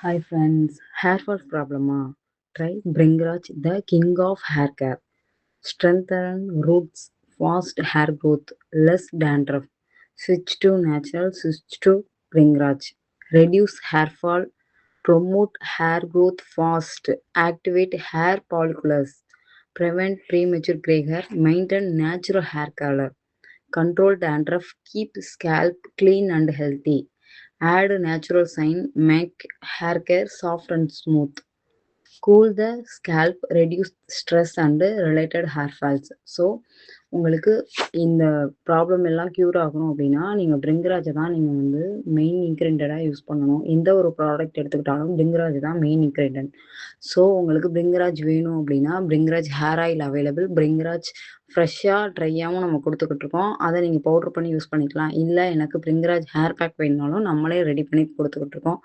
Hi friends, hair fall problema? Try Bringraj, the king of hair care. Strengthen roots, fast hair growth, less dandruff. Switch to natural, switch to Bringraj. Reduce hair fall, promote hair growth fast, activate hair follicles, prevent premature gray hair, maintain natural hair color. Control dandruff, keep scalp clean and healthy. Add natural shine, make hair care soft and smooth. Cool the scalp, reduce stress and related hair falls. So உங்களுக்கு இந்த problem எல்லாம் cure ஆகணும் அப்படின்னா நீங்கள் பிரிங்கராஜை தான் நீங்கள் வந்து main இன்க்ரீடியண்ட்டாக use பண்ணணும். எந்த ஒரு ப்ராடக்ட் எடுத்துக்கிட்டாலும் பிரிங்கராஜ் தான் மெயின் இன்க்ரீடியன்ட். ஸோ உங்களுக்கு பிரிங்கராஜ் வேணும் அப்படின்னா Bhringraj hair oil available. Bhringraj ஃப்ரெஷ்ஷாக ட்ரையாகவும் நம்ம கொடுத்துக்கிட்டு இருக்கோம். அதை நீங்கள் பவுடர் பண்ணி யூஸ் பண்ணிக்கலாம். இல்லை எனக்கு பிரிங்கராஜ் ஹேர் பேக் வேணுனாலும் நம்மளே ரெடி பண்ணி கொடுத்துக்கிட்டு இருக்கோம்.